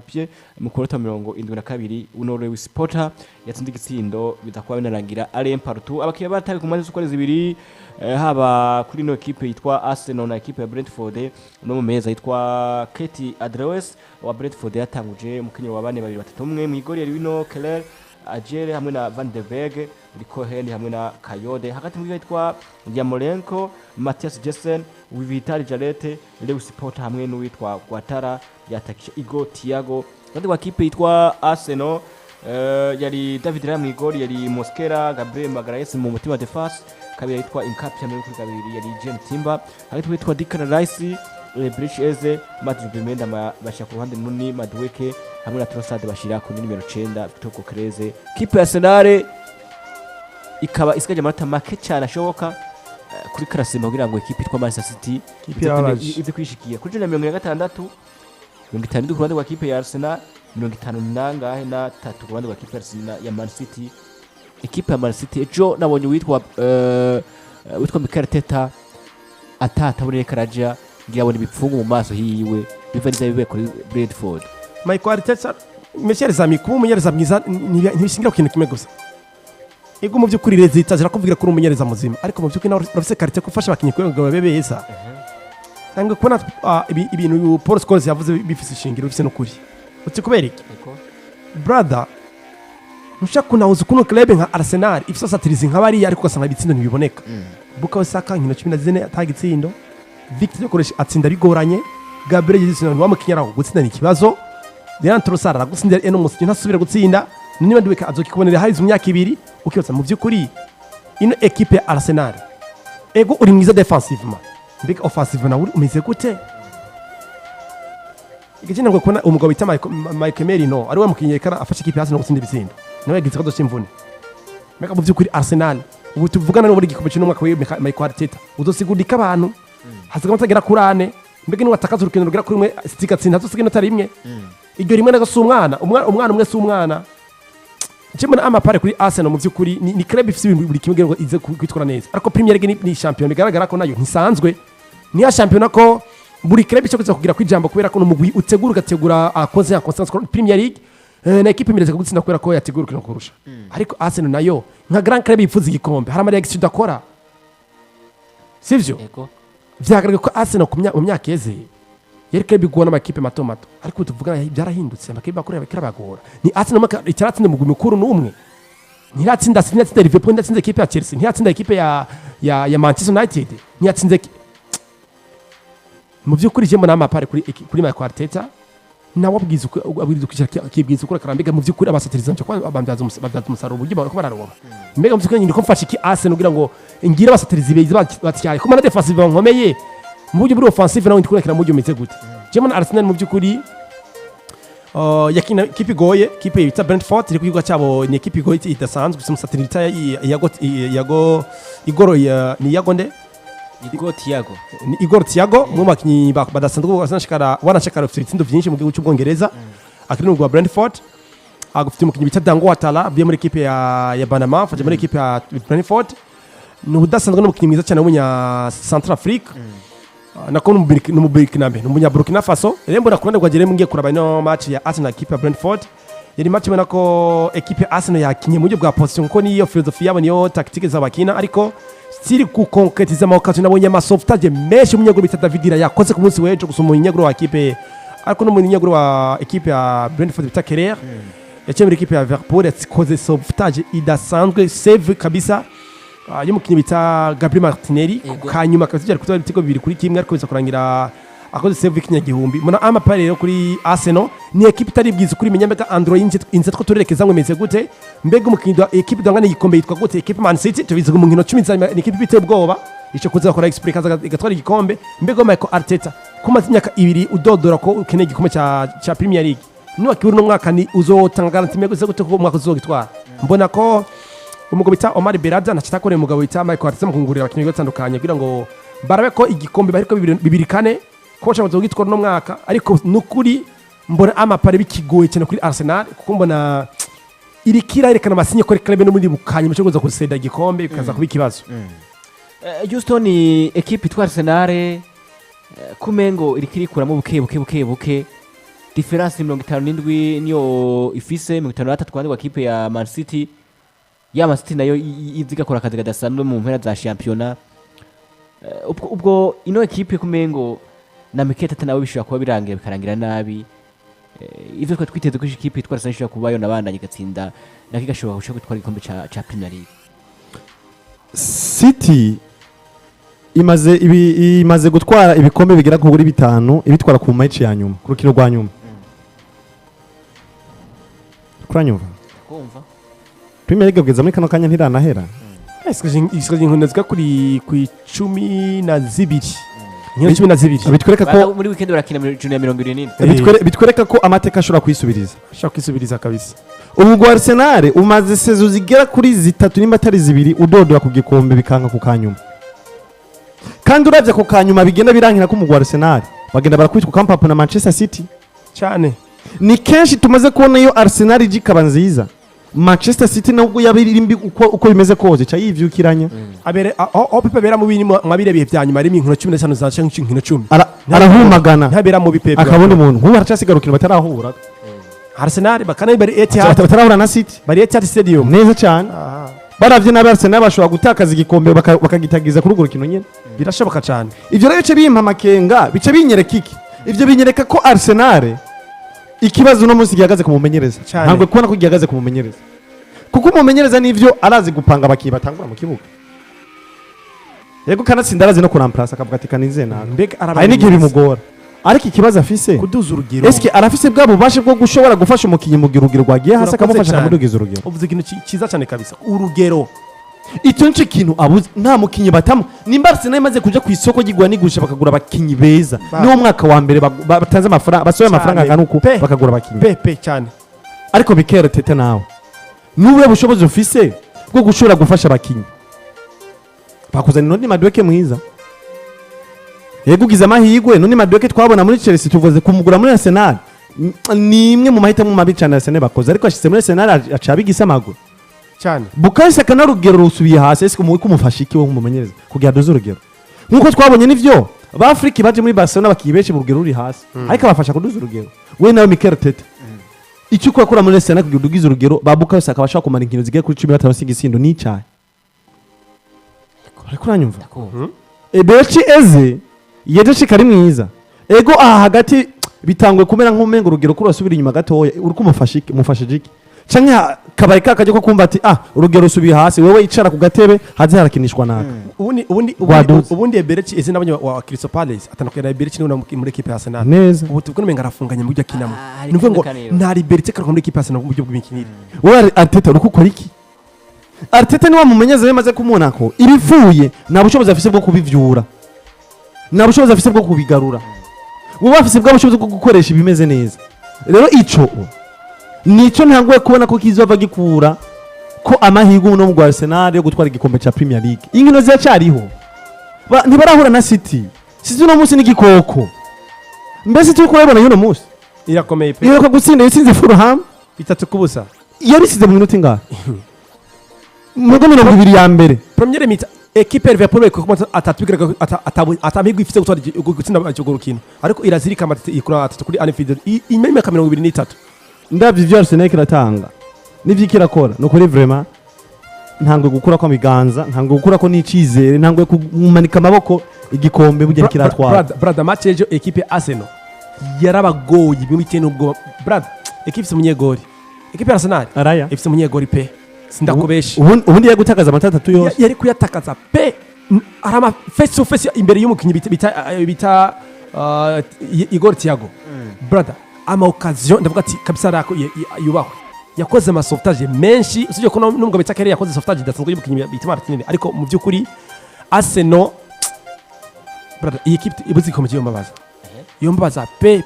coéquipier mu kurota 72 uno Lewis Potter yatsinze igitsindo bidakuba binarangira ari partout abakiye batari ku manzi z'ukwezi zibiri haba kuri no equipe yitwa Arsenal na equipe ya Brentford no mu meza yitwa Katie Adrewes wa Brentford yatanguje mu kinyo wa bane babiri batatu umwe mu igori yari wino Keller Ajere hamwe na Van de Beek Rikohen hamwe na Kayode hagati mu yitwa Yamolenko Matthias Jessen Vital Jarete Lewis Potter hamwe n'uwitwa Guatara yatakisha Igo Thiago kandi wa kipe yitwa Arsenal yari David Raya mu igori yari Mosquera Gabriel Magalhaes mu mutima defense kabiri yitwa Inkapia mu kabiri yari Jean Timber hagati yitwa Declan Rice British Eze Madrid Bimenda bashya ku ruhande nuni Madueke hamwe na Trossard bashira ku nimero 9 Victor Coquelez kipe ya Arsenal ikaba isigaje amanota make cyane ashoboka kuri Karasima kugira ngo ikipe itwa Manchester City ize kwishikiye kuri 156 52 ku ruhande rwa kipe ya Arsenal 50 na 3 ku ruhande rwa kipe ya Man City ikipe ya Man City ejo nabonye witwa Mikel Arteta ataboneye karaja ngiyabona ibipfungu mu maso hiwe bivaniza bibe kuri Brentford Mikel Arteta Michel Zami kuba umunyereza mwiza ntibishingira ku kintu kimwe gusa ego mu byukuri rezita zirakuvugira kuri umunyereza muzima ariko mu byukuri nafise karite gufasha abakinyi kugira ngo babe beza ntabwo kubona ibintu Paul Scholes yavuze bifise ishingiro bifise no kuri uti kubera iki brother nushaka kunahuza kuno club nka Arsenal ifise satirizi nka bari ariko gasanga ibitsindo ntibiboneka Bukayo Saka nkino 14 atagitsindo Victor yokoresha atsinda bigoranye Gabriel Jesus wamukinyara gutsinda ni kibazo Leandro Trossard aragutsinda eno musi ntasubira gutsinda niba ndiweka azokikubonera hari imyaka 2 ukiyoza mu byukuri ino equipe ya Arsenal ego uri mwiza defensivement mbega offensivement nawe umeze gute igikina ngo kubona umugabo bita Mike Merino ari we mukinye kara afashe ikipe hasi no gutsinda ibitsindo nawe yagize ko doshimvune mbega mu byukuri Arsenal ubu tuvugana no muri gikombe cy'umwaka wa Mikel Arteta uzosigudika abantu hasigaye mutagera kurane mbega ni watakaza urukino rugera kuri umwe sigatsinda hazosiga inota rimwe iryo rimwe nago umwana umwe umwana Chimana amapare kuri Arsenal mu byukuri ni club ifite buri kimwe ngo ize kwitwara neza ariko Premier League ni champion bigaragara ko nayo ntisanzwe ni ya champion ko buri club cyo kuza kugira kwijambo kubera ko numugwi utegura ugategura akoze ya Constance Premier League na equipe imireze gutsinda kubera ko yategura kino kurusha ariko Arsenal nayo nka grand club ifuza igikombe hari amariya gicyo dakora sivyo vyagaragaye ko Arsenal mu myaka yeze yereke bigwana amakipe mato ariko tuvugana byarahindutse amakipe bakorera bakirabagora ni Arsenal itaratsinda mugwi mukuru numwe ntiratsinda Liverpool ndatsinze equipe ya Chelsea ntiratsinda equipe ya Manchester United ntiratsinze mu byukuri je mbona amapare kuri Mikel Arteta nawe abwiza ukora karambega mu byukuri abasatiriza cyo abambaza umusaruro uburyo bako bararoba mbega mu byukuri ndiko mfasha iki Arsenal kugira ngo ngira abasatiriza beza batyaye ko mana defensive nkomeye mu buryo buri offensive nawe ndikurikira mu buryo meze gute je mbona Arsenal mu byukuri yakina kipe goye kipe yita Brentford iri kuyigwa cyabo ni kipe goye idasanzwe umusatiriza yago igoro ni yagonde Igor Thiago mu makinyi badasanzwe wanashikara ufite ibitsindo byinshi mu gihugu cy'Ubwongereza akiri mu rwa Brentford agufite umukinyi bita Dango Watala bye muri equipe ya Panama faje muri equipe ya Brentford ni udasanzwe n'umukinyi mwiza cyane w'umunya Central Africa nako mu Burkina Faso n'umunya Burkina Faso rembo nakurande gwagere mu ngiye kuraba no match ya Arsenal equipe ya Brentford yari match ubona ko equipe Arsenal yakinye mu buryo bwa position ko niyo philosophy yabo niyo tactique z'abakina ariko siri ku concretiza amakazi nabonye amasoftage menshi umunyaguru bita David Raya yakoze ku munsi wejo gusoma umunyaguru wa equipe ariko no umunyaguru wa equipe ya Brentford bita Keller yacyemera equipe ya Liverpool yakoze softage idasanzwe save kabisa y'umukinyi bita Gabriel Martinelli kanyuma akazi kutwa ibitego 2 kuri kimwe ariko biza kurangira akoze save ikinyagihumbi muna amapare rero kuri Arsenal ni equipe itari bwiza kuri menyambega Android inze two turerekeza ngo meze gute mbega umukindo equipe dangana igikombe yitwa gute equipe Man City tubize mu nkino 10 ni equipe biteye ubwoba ico kuza gukora explication igatwara igikombe mbega Mikel Arteta kumaze imyaka 2 udodora ko ukeneye igikombe cha Premier League niwa kiburu no mwaka ni uzotanga garantie mego gute ko mwaka uzogitwara mbona ko umugabo bita Omar Berada na kitakore umugabo bita Mikel Arteta mukungurira abakinyi batandukanye kugira ngo barabe ko igikombe bariko 2 kocha bazogitwara no mwaka ariko nukuri mbona amapare bikigoye cyane kuri Arsenal kuko mbona iri kirerekana amasinye ko club no muri bukanye cyo kuza kuseda igikombe bikaza kuba ikibazo Houston equipe itwa Arsenal kumengo iri kirikuramo buke difference 57 niyo ifise 53 kwandi kwa kipe ya Man City ya Man City nayo izigakora akazi kadasanzwe mu mpera za championnat. Ubwo ino ekipe kumengo na Miketa nawe bishobora kuba birangira bikarangira nabi. Ivyo twa twiteze ko ikipe itwara sanishobora kubayo nabandanye gatsinda nakigashobora gushaka gutwara igikombe ca Premier League. City imaze gutwara ibikombe bigera kuri 5 ibitwara ku match ya nyuma ku rukino rwa nyuma. Kuranyumva? Kumva. Premier League bweza muri kano kanya ntiranahera. Iskaje nkunezwa kuri 12. Nkino 12. Bitwereka ko muri weekend barakina mu juni ya 2024. Bitwereka ko amateka ashobora kwisubiriza. Ashaka kwisubiriza kabisa. Ubu Arsenal umaze sezo zigera kuri 3 nimba atari 2 udodora ku gikombe bikanka ku kanyuma. Kandi uravye ko kanyuma bigenda birankira ko mu Arsenal bagenda barakwitwa Camp na Manchester City cyane. Ni kenshi tumaze kubona iyo Arsenal igikaba nziza Manchester City nubwo yabirimbi uko bimeze koze cha yivyukiranya abere Pepe bera mu bini mwabire bihe byanyuma ari inkino 15 za canke inkino 10 arahumagana ntabera mu bipepe akabona umuntu nkuba aracasigarukira batarahura Arsenal bakana bari Etihad batarahura na City bari Etihad Stadium neza cyane baravye na Arsenal bashobora gutakaza igikombe bakagitagiza kuri urukino nyene birashoboka cyane ivyo rero bice bimpa makenga bice binyereka iki ivyo binyereka ko Arsenal ikibazo no munsi gihagaze kumumenyereza ntabwo kubona ko gihagaze kumumenyereza kuko umumenyereza nivyo arazi gupanga baki batangura mu kibuga yego kanatsinda arazi no kuramplasa akavuga ati kanize na mbega ari n'igihe bimugora ariko ikibazo afise kuduza urugero eske arafise bwa bubashe bwo gushobora gufasha umukinyi mu rugero rwagiye hasi akamufasha kumudugiza urugero uvuze ikintu cyiza cyane kabisa urugero icyo nce kintu abuze nta mukinyi batamu nimba Arsenal imaze kuja ku isoko gigwa nigusha bakagura abakinyi beza niwo mwaka wa mbere batanze amafaranga basoye amafaranga angana uko bakagura abakinyi pepe cyane ariko bikere tete nawe nubure bushobozi ufise bwo gushobora gufasha abakinyi bakuzana none Madueke mwiza yego ugize amahirwe none Madueke twabona muri Chelsea tuvuze kumugura muri Arsenal ni imwe mu mahitamo mabi cyane Arsenal bakoze ariko ashitse muri Arsenal acabigisa amaguru cyane bukahise kana rugero rusubiye hasi ese kumufasha iki wo umumenyereza kugira doze urugero nkuko twabonye nivyo ba Afrika baje muri Barcelona bakibeshi mu rugero ruri hasi ariko abafasha kuduza urugero we nawe Mikel Tete icyo ukora muri Arsenal kugira udugize urugero babukahise akabasha kumara inkino zigera kuri 15 sigisindo n'icyayi ariko uranyumva Ebechi eze yeje shikari mwiza ego aha hagati bitangwe kumera nk'umengo urugero kuri wasubira inyuma gatoya uri kumufasha iki mufasha iki canke kabaye kakaje ko kumva ati urugero rusubiye hasi wewe icara ku gatebe haze harakinishwa naka ubundi Eberechi ese nabonye wa Crystal Palace atanukira Eberechi ni muri equipe ya Arsenal neza ubu tubwo menga arafunganye mu buryo akinamo nuvuga ngo ntari Eberechi kari muri equipe ya Arsenal mu buryo bw'imikinire wewe Arteta uri gukora iki Arteta ni wa mumenyeza yemaze kumubona ko ibivuye nta bushobozi afise bwo kubivyura nta bushobozi afise bwo kubigarura wowe afise bwa bushobozi bwo gukoresha ibimeze neza rero ico nico ntanguye kubona ko kizova gikura ko amahirwe no mu Arsenal yo gutwara igikombe ca Premier League inkino ziracyariho ntibarahura na City no munsi n'igikoko mbese turi kurabona yuno munsi irakomeye pe iyo gutsinda yitsinze Fulham 3-0 yabisize mu minota ingahe mu 20 ya mbere première mi equipe Liverpool ko atatubwira atamigwa ifite gutsinda cyo gurukino ariko irazirika amatete ikura atatu kuri Anfield imeme ka 23 ndavye ivyo Arsenal kiratanga nivyo kirakora no kuri vraiment ntangwe gukura kwa miganza ntangwe gukura ko n'icizere ntangwe kumanika amaboko igikombe bugera kiratwara brother match ejo equipe Arsenal yarabagoye bimite n'ubwo brother equipe umunyegori equipe Arsenal araya ifite umunyegori pe sindakubesha ubundi yagutakaza amatatu yose yari kuyatakaza pe arama face to face imbere y'umukinyi bita Igor Thiago brother ama occasion ndavuga ati kabisa rako yubahwe yakoze ama sauvetage menshi usije ko nubwo bita kare yakoze sauvetage dasanzwe y'umukinyi bita Martinelli ariko mu byukuri Arsenal brother iyi equipe ibuzi komeye yombaza pe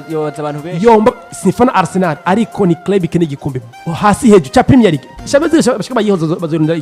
yobaza abantu benshi yomba sinfana Arsenal ariko ni club ikene gikombe hasi heju cha Premier League shameze bashika bayihozo bazorunda